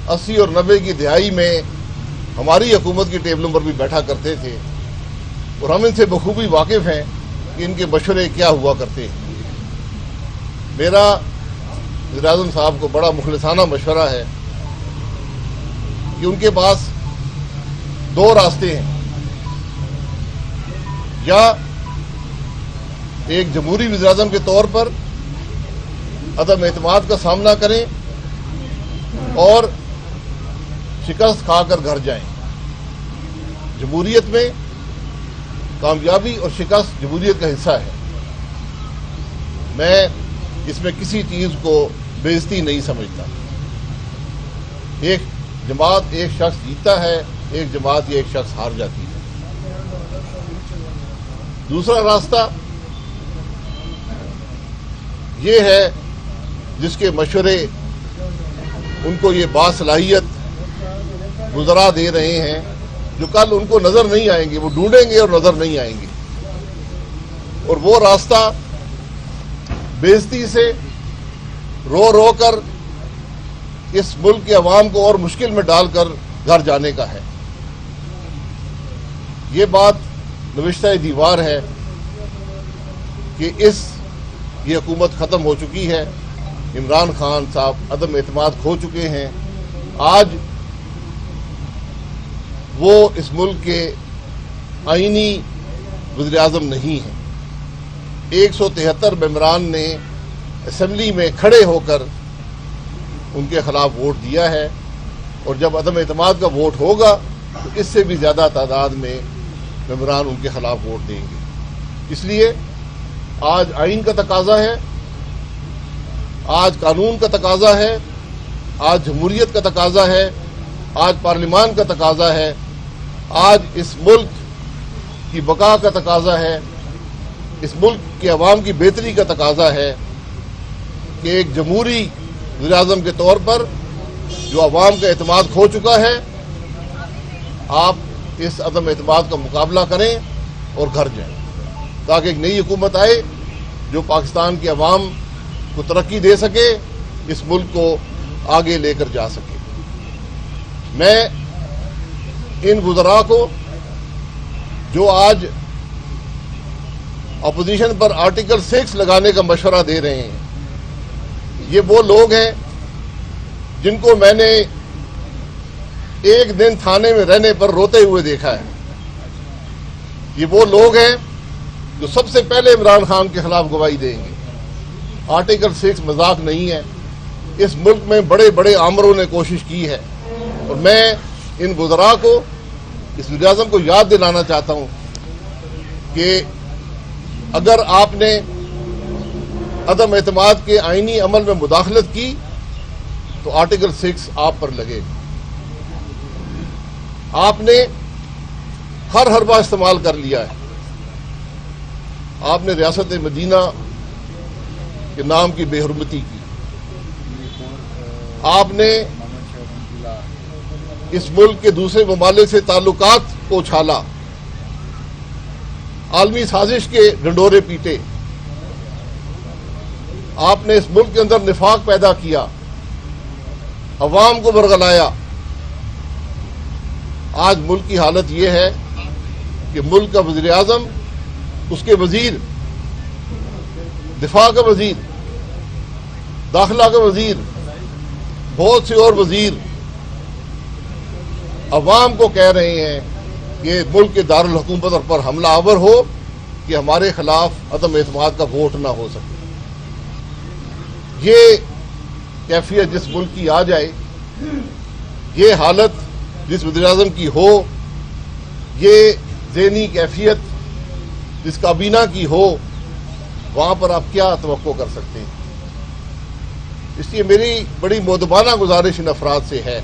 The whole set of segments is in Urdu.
80 اور 90 کی دہائی میں ہماری حکومت کی ٹیبلوں پر بھی بیٹھا کرتے تھے اور ہم ان سے بخوبی واقف ہیں کہ ان کے مشورے کیا ہوا کرتے ہیں۔ میرا وزیر اعظم صاحب کو بڑا مخلصانہ مشورہ ہے کہ ان کے پاس دو راستے ہیں، یا ایک جمہوری وزیر اعظم کے طور پر عدم اعتماد کا سامنا کریں اور شکست کھا کر گھر جائیں۔ جمہوریت میں کامیابی اور شکست جمہوریت کا حصہ ہے۔ میں اس میں کسی چیز کو بے عزتی نہیں سمجھتا۔ ایک جماعت ایک شخص جیتتا ہے، ایک جماعت یا ایک شخص ہار جاتی ہے۔ دوسرا راستہ یہ ہے جس کے مشورے ان کو یہ باصلاحیت وزراء دے رہے ہیں، جو کل ان کو نظر نہیں آئیں گے، وہ ڈھونڈیں گے اور نظر نہیں آئیں گے، اور وہ راستہ بے عزتی سے رو رو کر اس ملک کے عوام کو اور مشکل میں ڈال کر گھر جانے کا ہے۔ یہ بات نوشتہ دیوار ہے کہ یہ حکومت ختم ہو چکی ہے۔ عمران خان صاحب عدم اعتماد کھو چکے ہیں۔ آج وہ اس ملک کے آئینی وزیر اعظم نہیں ہیں۔ 173 ممبران نے اسمبلی میں کھڑے ہو کر ان کے خلاف ووٹ دیا ہے، اور جب عدم اعتماد کا ووٹ ہوگا تو اس سے بھی زیادہ تعداد میں ممبران ان کے خلاف ووٹ دیں گے۔ اس لیے آج آئین کا تقاضا ہے، آج قانون کا تقاضا ہے، آج جمہوریت کا تقاضا ہے، آج پارلیمان کا تقاضا ہے، آج اس ملک کی بقا کا تقاضا ہے، اس ملک کے عوام کی بہتری کا تقاضا ہے کہ ایک جمہوری وزیر اعظم کے طور پر جو عوام کا اعتماد کھو چکا ہے، آپ اس عدم اعتماد کا مقابلہ کریں اور گھر جائیں، تاکہ ایک نئی حکومت آئے جو پاکستان کے عوام کو ترقی دے سکے، اس ملک کو آگے لے کر جا سکے۔ میں ان وزراء کو جو آج اپوزیشن پر آرٹیکل 6 لگانے کا مشورہ دے رہے ہیں، یہ وہ لوگ ہیں جن کو میں نے ایک دن تھانے میں رہنے پر روتے ہوئے دیکھا ہے۔ یہ وہ لوگ ہیں جو سب سے پہلے عمران خان کے خلاف گواہی دیں گے۔ آرٹیکل 6 مذاق نہیں ہے۔ اس ملک میں بڑے بڑے آمروں نے کوشش کی ہے، اور میں ان وزراء کو، اس وزیر اعظم کو یاد دلانا چاہتا ہوں کہ اگر آپ نے عدم اعتماد کے آئینی عمل میں مداخلت کی تو آرٹیکل 6 آپ پر لگے گا۔ آپ نے ہر حربہ استعمال کر لیا ہے۔ آپ نے ریاست مدینہ کے نام کی بے حرمتی کی، آپ نے اس ملک کے دوسرے ممالک سے تعلقات کو چھالا، عالمی سازش کے ڈنڈورے پیٹے، آپ نے اس ملک کے اندر نفاق پیدا کیا، عوام کو برگلایا۔ آج ملک کی حالت یہ ہے کہ ملک کا وزیر اعظم، اس کے وزیر، دفاع کا وزیر، داخلہ کا وزیر، بہت سے اور وزیر عوام کو کہہ رہے ہیں کہ ملک کے دارالحکومت پر حملہ آور ہو کہ ہمارے خلاف عدم اعتماد کا ووٹ نہ ہو سکے۔ یہ کیفیت جس ملک کی آ جائے، یہ حالت جس وزیر اعظم کی ہو، یہ ذہنی کیفیت جس کابینہ کی ہو، وہاں پر آپ کیا توقع کر سکتے ہیں؟ اس لیے میری بڑی مؤدبانہ گزارش ان افراد سے ہے،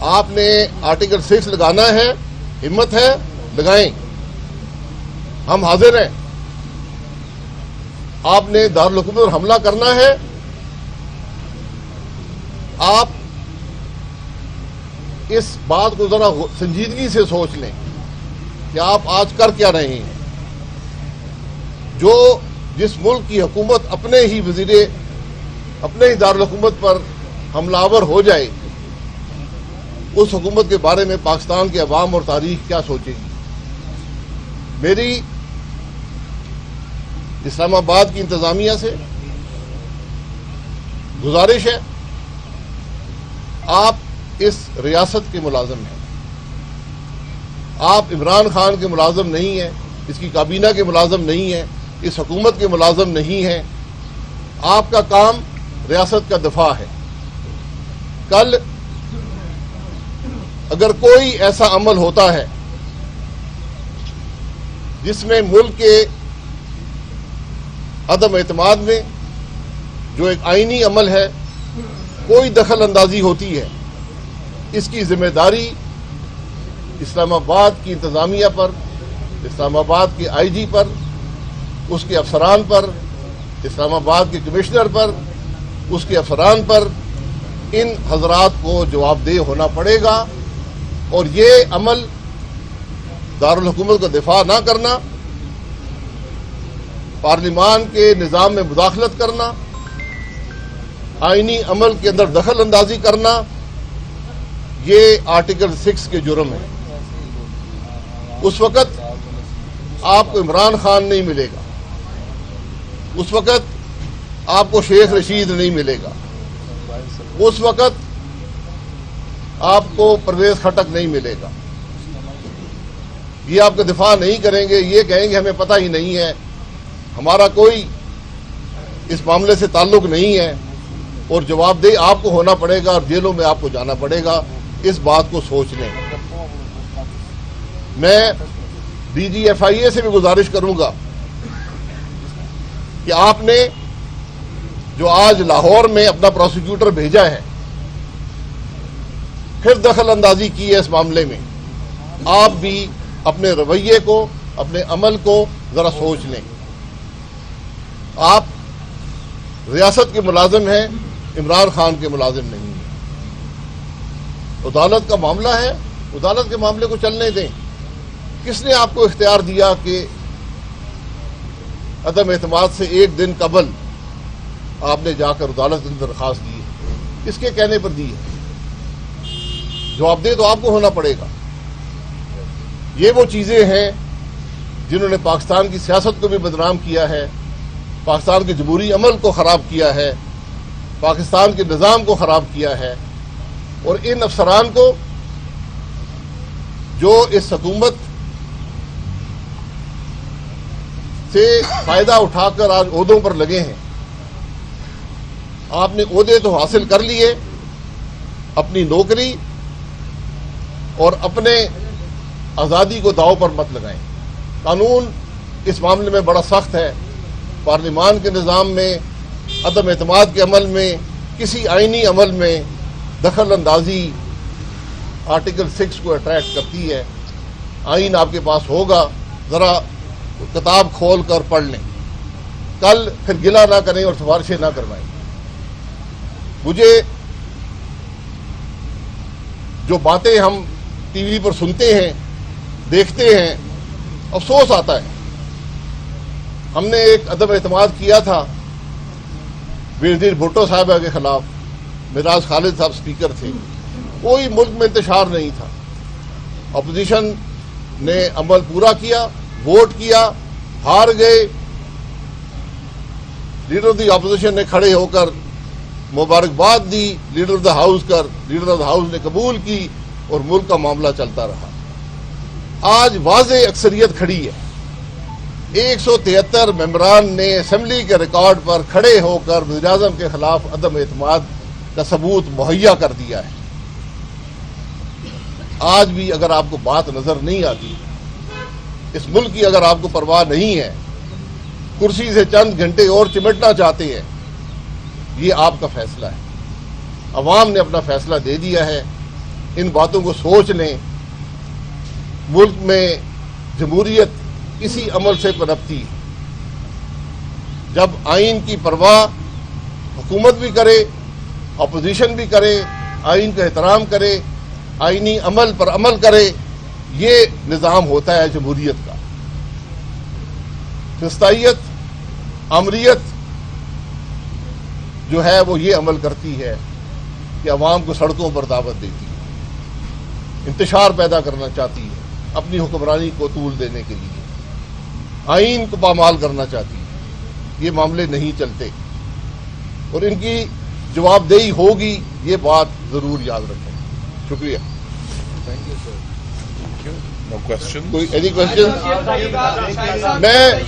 آپ نے آرٹیکل 6 لگانا ہے، ہمت ہے لگائیں، ہم حاضر ہیں۔ آپ نے دارالحکومت پر حملہ کرنا ہے، آپ اس بات کو ذرا سنجیدگی سے سوچ لیں کہ آپ آج کر کیا رہے ہیں۔ جس ملک کی حکومت اپنے ہی دارالحکومت پر حملہ آور ہو جائے اس حکومت کے بارے میں پاکستان کے عوام اور تاریخ کیا سوچے گی؟ میری اسلام آباد کی انتظامیہ سے گزارش ہے، آپ اس ریاست کے ملازم ہیں، آپ عمران خان کے ملازم نہیں ہیں، اس کی کابینہ کے ملازم نہیں ہیں، اس حکومت کے ملازم نہیں ہیں۔ آپ کا کام ریاست کا دفاع ہے۔ کل اگر کوئی ایسا عمل ہوتا ہے جس میں ملک کے عدم اعتماد میں، جو ایک آئینی عمل ہے، کوئی دخل اندازی ہوتی ہے، اس کی ذمہ داری اسلام آباد کی انتظامیہ پر، اسلام آباد کے آئی جی پر، اس کے افسران پر، اسلام آباد کے کمشنر پر، اس کے افسران پر، ان حضرات کو جواب دہ ہونا پڑے گا۔ اور یہ عمل دارالحکومت کا دفاع نہ کرنا، پارلیمان کے نظام میں مداخلت کرنا، آئینی عمل کے اندر دخل اندازی کرنا، یہ آرٹیکل 6 کے جرم ہے۔ اس وقت آپ کو عمران خان نہیں ملے گا، اس وقت آپ کو شیخ رشید نہیں ملے گا، اس وقت آپ کو پرویز خٹک نہیں ملے گا۔ یہ آپ کا دفاع نہیں کریں گے، یہ کہیں گے ہمیں پتہ ہی نہیں ہے، ہمارا کوئی اس معاملے سے تعلق نہیں ہے، اور جواب دہ آپ کو ہونا پڑے گا اور جیلوں میں آپ کو جانا پڑے گا۔ اس بات کو سوچ لیں۔ میں ڈی جی ایف آئی اے سے بھی گزارش کروں گا کہ آپ نے جو آج لاہور میں اپنا پروسیکیوٹر بھیجا ہے، پھر دخل اندازی کی ہے اس معاملے میں، آپ بھی اپنے رویے کو، اپنے عمل کو ذرا سوچ لیں۔ آپ ریاست کے ملازم ہیں، عمران خان کے ملازم نہیں ہیں۔ عدالت کا معاملہ ہے، عدالت کے معاملے کو چلنے دیں۔ کس نے آپ کو اختیار دیا کہ عدم اعتماد سے ایک دن قبل آپ نے جا کر عدالت میں درخواست دی ہے؟ کس کے کہنے پر دی ہے؟ جواب دہ تو آپ کو ہونا پڑے گا۔ یہ وہ چیزیں ہیں جنہوں نے پاکستان کی سیاست کو بھی بدنام کیا ہے، پاکستان کے جمہوری عمل کو خراب کیا ہے، پاکستان کے نظام کو خراب کیا ہے، اور ان افسران کو جو اس حکومت سے فائدہ اٹھا کر آج عہدوں پر لگے ہیں، آپ نے عہدے تو حاصل کر لیے، اپنی نوکری اور اپنے آزادی کو داؤ پر مت لگائیں۔ قانون اس معاملے میں بڑا سخت ہے۔ پارلیمان کے نظام میں، عدم اعتماد کے عمل میں، کسی آئینی عمل میں دخل اندازی آرٹیکل 6 کو اٹریکٹ کرتی ہے۔ آئین آپ کے پاس ہوگا، ذرا کتاب کھول کر پڑھ لیں، کل پھر گلہ نہ کریں اور سفارشیں نہ کروائیں۔ مجھے جو باتیں ہم ٹی وی پر سنتے ہیں، دیکھتے ہیں، افسوس آتا ہے۔ ہم نے ایک عدم اعتماد کیا تھا بینظیر بھٹو صاحبہ کے خلاف، معراج خالد صاحب سپیکر تھے، کوئی ملک میں انتشار نہیں تھا۔ اپوزیشن نے عمل پورا کیا، ووٹ کیا، ہار گئے۔ لیڈر آف دی اپوزیشن نے کھڑے ہو کر مبارکباد دی، leader of the house leader of the house نے قبول کی، اور ملک کا معاملہ چلتا رہا۔ آج واضح اکثریت کھڑی ہے، 173 ممبران نے اسمبلی کے ریکارڈ پر کھڑے ہو کر وزیر اعظم کے خلاف عدم اعتماد کا ثبوت مہیا کر دیا ہے۔ آج بھی اگر آپ کو بات نظر نہیں آتی، اس ملک کی اگر آپ کو پرواہ نہیں ہے، کرسی سے چند گھنٹے اور چمٹنا چاہتے ہیں، یہ آپ کا فیصلہ ہے۔ عوام نے اپنا فیصلہ دے دیا ہے۔ ان باتوں کو سوچ لیں۔ ملک میں جمہوریت اسی عمل سے پنپتی ہے، جب آئین کی پرواہ حکومت بھی کرے، اپوزیشن بھی کرے، آئین کا احترام کرے، آئینی عمل پر عمل کرے، یہ نظام ہوتا ہے جمہوریت کا۔ فسطائیت، آمریت جو ہے وہ یہ عمل کرتی ہے کہ عوام کو سڑکوں پر دعوت دیتی ہے، انتشار پیدا کرنا چاہتی ہے، اپنی حکمرانی کو طول دینے کے لیے آئین کو پامال کرنا چاہتی ہے، یہ معاملے نہیں چلتے اور ان کی جواب دہی ہوگی، یہ بات ضرور یاد رکھیں۔ شکریہ۔ No questions? کوئی اینی کوشچن؟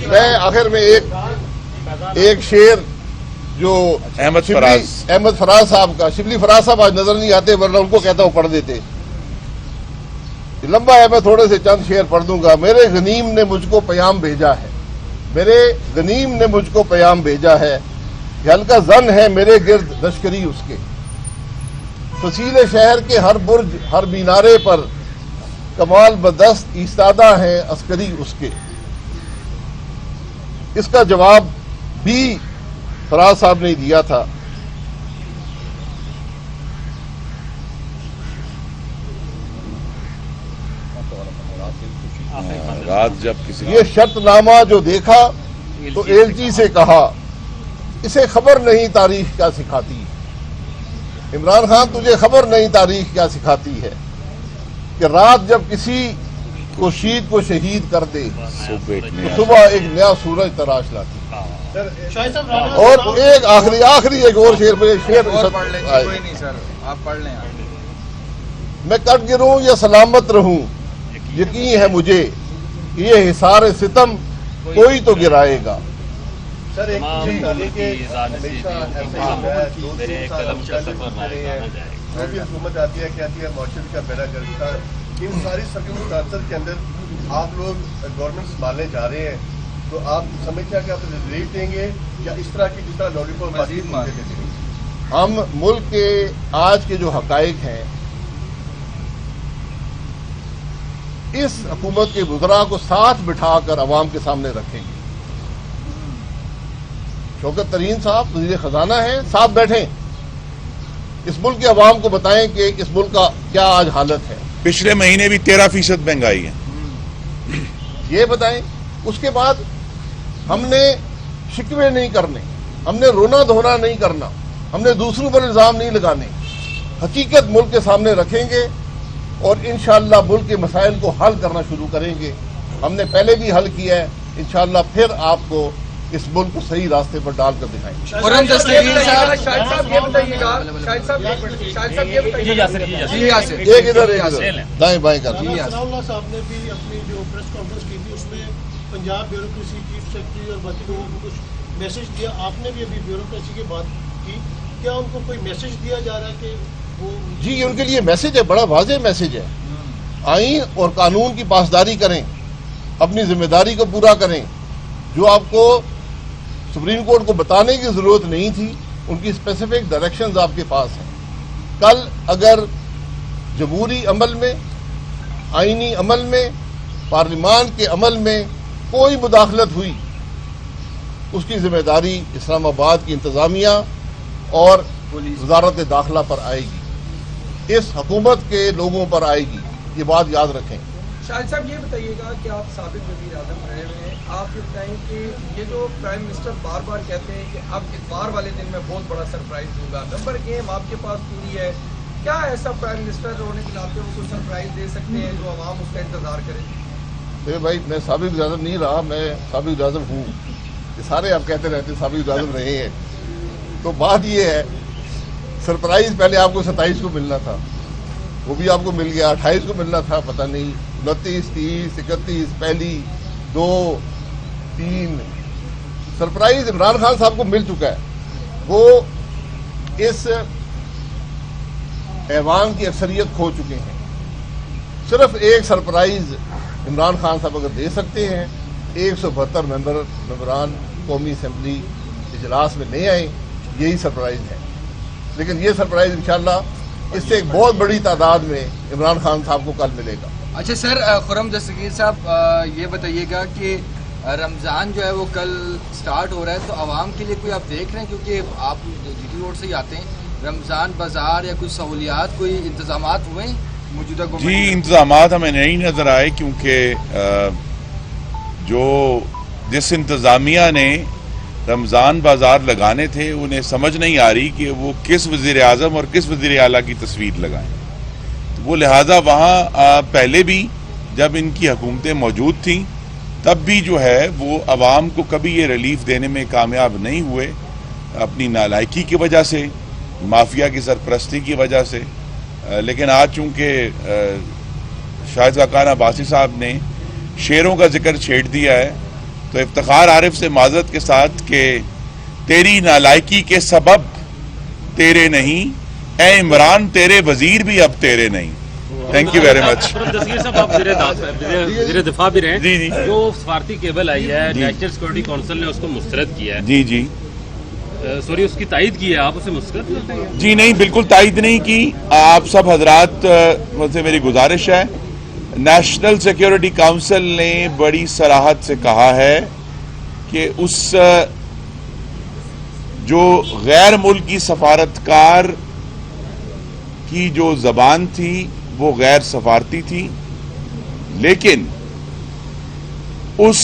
میں آخر میں ایک شعر جو احمد فراز صاحب کا، شبلی فراز صاحب آج نظر نہیں آتے ورنہ ان کو کہتا ہوں پڑھ دیتے، لمبا ہے، میں تھوڑے سے چند شعر پڑھ دوں گا۔ میرے غنیم نے مجھ کو پیام بھیجا ہے، میرے غنیم نے مجھ کو پیام بھیجا ہے، کہ ہلکا زن ہے میرے گرد لشکری اس کے، فصیل شہر کے ہر برج ہر مینارے پر کمال بدست ایستادہ ہیں عسکری اس کے۔ اس کا جواب بھی فراز صاحب نے دیا تھا۔ رات جب کسی یہ شرط نامہ جو دیکھا تو ایلچی سے کہا، اسے خبر نہیں تاریخ کیا سکھاتی ہے۔ عمران خان تجھے خبر نہیں تاریخ کیا سکھاتی ہے، کہ رات جب کسی کو شہید کو شہید کر دے تو صبح ایک نیا سورج تراش لاتی۔ اور ایک آخری ایک اور شعر پہ آپ پڑھ لیں۔ میں کٹ گروں یا سلامت رہوں، یقین ہے مجھے کہ یہ حصار ستم کوئی تو گرائے گا۔ سر ایک جو بھی حکومت آتی ہے کہتی ہے معاشرے کا بیڑا گرک تھا، ان ساری سرکمسٹانسز کے اندر آپ لوگ گورنمنٹ سنبھالنے جا رہے ہیں، تو آپ سمجھتے ہیں کہ آپ ریلیف دیں گے یا اس طرح کی جس طرح لالی پاپ مزید مانگے دیں گے؟ ہم ملک کے آج کے جو حقائق ہیں، اس حکومت کے وزراء کو ساتھ بٹھا کر عوام کے سامنے رکھیں گے۔ شوکت ترین صاحب وزیر خزانہ ہیں، ساتھ بیٹھیں، اس ملک کے عوام کو بتائیں کہ اس ملک کا کیا آج حالت ہے۔ پچھلے مہینے بھی 13% مہنگائی ہے، یہ بتائیں۔ اس کے بعد ہم نے شکوے نہیں کرنے، ہم نے رونا دھونا نہیں کرنا، ہم نے دوسروں پر الزام نہیں لگانے، حقیقت ملک کے سامنے رکھیں گے اور انشاءاللہ ملک کے مسائل کو حل کرنا شروع کریں گے۔ ہم نے پہلے بھی حل کیا ہے، انشاءاللہ پھر آپ کو اس ملک کو صحیح راستے پر ڈال کر دکھائیں گے۔ ایک ادھر دائیں بائیں کر۔ اللہ صاحب نے بھی اپنی جو پریس کانفرنس کی تھی اس میں پنجاب بیوروکریسی چیف سیکرٹری اور باقی لوگوں کو کچھ میسج دیا، آپ نے بھی ابھی بیوروکریسی کی بات کی، کیا ان کو کوئی میسج دیا جا رہا ہے کہ وہ؟ جی ان کے لیے میسج ہے، بڑا واضح میسج ہے، آئین اور قانون کی پاسداری کریں، اپنی ذمہ داری کو پورا کریں۔ جو آپ کو سپریم کورٹ کو بتانے کی ضرورت نہیں تھی، ان کی اسپیسیفک ڈائریکشنز آپ کے پاس ہیں۔ کل اگر جمہوری عمل میں، آئینی عمل میں، پارلیمان کے عمل میں کوئی مداخلت ہوئی، اس کی ذمہ داری اسلام آباد کی انتظامیہ اور وزارت داخلہ پر آئے گی، اس حکومت کے لوگوں پر آئے گی، یہ بات یاد رکھیں۔ شاہد صاحب یہ بتائیے گا کہ آپ سابق وزیر اعظم رہے ہوئے ہیں، آپ یہ بتائیں کہ یہ جو پرائم منسٹر بار بار کہتے ہیں کہ اب اتوار والے دن میں بہت بڑا سرپرائز دوں گا، نمبر گیم آپ کے پاس پوری ہے، کیا ایسا پرائم منسٹر ہونے کے ناطے وہ کوئی سرپرائز دے سکتے ہیں جو عوام اس کا انتظار کرے؟ میرے بھائی میں سابق وزیر اعظم نہیں رہا، میں سابق وزیر اعظم ہوں، یہ سارے آپ کہتے رہتے سابق وزیر اعظم رہے ہیں، تو بات یہ ہے سرپرائز پہلے آپ کو 27 کو ملنا تھا، وہ بھی آپ کو مل گیا، 28 کو ملنا تھا، پتہ نہیں 29 30 31 پہلی 2 3 سرپرائز عمران خان صاحب کو مل چکا ہے، وہ اس ایوان کی اکثریت کھو چکے ہیں۔ صرف ایک سرپرائز عمران خان صاحب اگر دے سکتے ہیں، 172 ممبران قومی اسمبلی اجلاس میں نہیں آئے، یہی سرپرائز ہے، لیکن یہ سرپرائز انشاءاللہ اس سے ایک بہت بڑی تعداد میں عمران خان صاحب کو کل ملے گا۔ اچھا سر، خرم دستگیر صاحب یہ بتائیے گا کہ رمضان جو ہے وہ کل سٹارٹ ہو رہا ہے، تو عوام کے لیے کوئی آپ دیکھ رہے ہیں، کیونکہ آپ جی ٹی روڈ سے ہی آتے ہیں، رمضان بازار یا کوئی سہولیات، کوئی انتظامات ہوئے ہیں موجودہ گورنمنٹ؟ جی انتظامات ہمیں نہیں نظر آئے، کیونکہ جس انتظامیہ نے رمضان بازار لگانے تھے انہیں سمجھ نہیں آ رہی کہ وہ کس وزیر اعظم اور کس وزیر اعلیٰ کی تصویر لگائیں. تو وہ لہٰذا وہاں پہلے بھی جب ان کی حکومتیں موجود تھیں تب بھی جو ہے وہ عوام کو کبھی یہ ریلیف دینے میں کامیاب نہیں ہوئے، اپنی نالائکی کی وجہ سے، مافیا کی سرپرستی کی وجہ سے. لیکن آج چونکہ شاہد خاقان عباسی صاحب نے شیروں کا ذکر چھیڑ دیا ہے تو افتخار عارف سے معذرت کے ساتھ کہ تیری نالائکی کے سبب تیرے نہیں، اے عمران تیرے وزیر بھی اب تیرے نہیں. Thank you very much. Dastgir صاحب آپ وزیر دفاع بھی رہے جی جی. جو سفارتی کیبل آئی ہے نیشنل سیکورٹی کونسل نے اس کو مسترد کیا ہے. جی جی سوری اس کی تائید کی ہے، آپ اسے مسترد کرتے ہیں؟ جی نہیں، بالکل تائید نہیں کی. آپ سب حضرات سے میری گزارش ہے، نیشنل سیکیورٹی کونسل نے بڑی صراحت سے کہا ہے کہ اس جو غیر ملکی سفارتکار کی جو زبان تھی وہ غیر سفارتی تھی، لیکن اس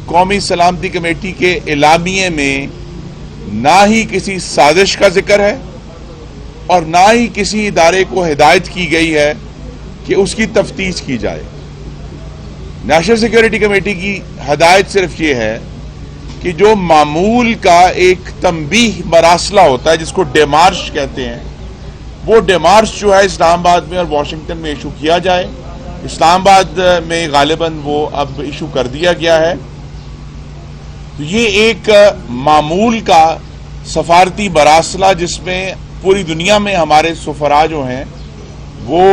قومی سلامتی کمیٹی کے اعلامیے میں نہ ہی کسی سازش کا ذکر ہے اور نہ ہی کسی ادارے کو ہدایت کی گئی ہے کہ اس کی تفتیش کی جائے. نیشنل سیکیورٹی کمیٹی کی ہدایت صرف یہ ہے کہ جو معمول کا ایک تنبیہ مراسلہ ہوتا ہے جس کو ڈیمارش کہتے ہیں، وہ ڈیمارش جو ہے اسلام آباد میں اور واشنگٹن میں ایشو کیا جائے. اسلام آباد میں غالباً وہ اب ایشو کر دیا گیا ہے. تو یہ ایک معمول کا سفارتی مراسلہ جس میں پوری دنیا میں ہمارے سفراء جو ہیں وہ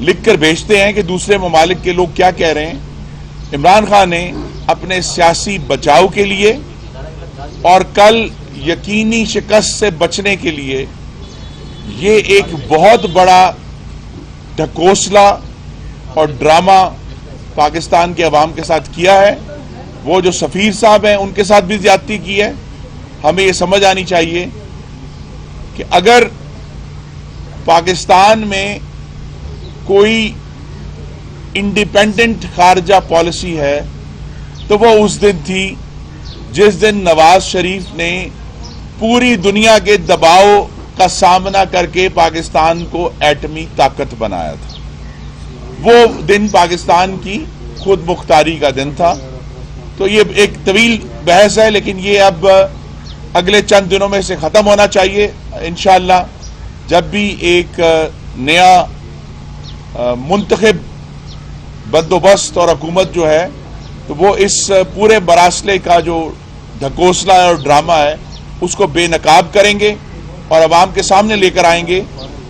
لکھ کر بھیجتے ہیں کہ دوسرے ممالک کے لوگ کیا کہہ رہے ہیں. عمران خان نے اپنے سیاسی بچاؤ کے لیے اور کل یقینی شکست سے بچنے کے لیے یہ ایک بہت بڑا ڈھکوسلا اور ڈرامہ پاکستان کے عوام کے ساتھ کیا ہے. وہ جو سفیر صاحب ہیں ان کے ساتھ بھی زیادتی کی ہے. ہمیں یہ سمجھ آنی چاہیے کہ اگر پاکستان میں کوئی انڈیپینڈنٹ خارجہ پالیسی ہے تو وہ اس دن تھی جس دن نواز شریف نے پوری دنیا کے دباؤ کا سامنا کر کے پاکستان کو ایٹمی طاقت بنایا تھا. وہ دن پاکستان کی خود مختاری کا دن تھا. تو یہ ایک طویل بحث ہے لیکن یہ اب اگلے چند دنوں میں سے ختم ہونا چاہیے انشاءاللہ. جب بھی ایک نیا منتخب بندوبست اور حکومت جو ہے تو وہ اس پورے مراسلے کا جو ڈھکوسلا اور ڈرامہ ہے اس کو بے نقاب کریں گے اور عوام کے سامنے لے کر آئیں گے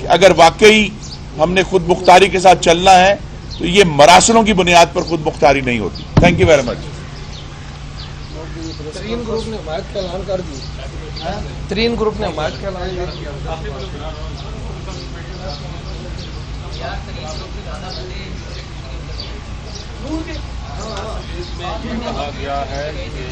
کہ اگر واقعی ہم نے خود مختاری کے ساتھ چلنا ہے تو یہ مراسلوں کی بنیاد پر خود مختاری نہیں ہوتی. Thank you very much. Tareen group نے حمایت کا اعلان کر دیا. ترین گروپ نے حمایت کا اعلان کہا گیا ہے کہ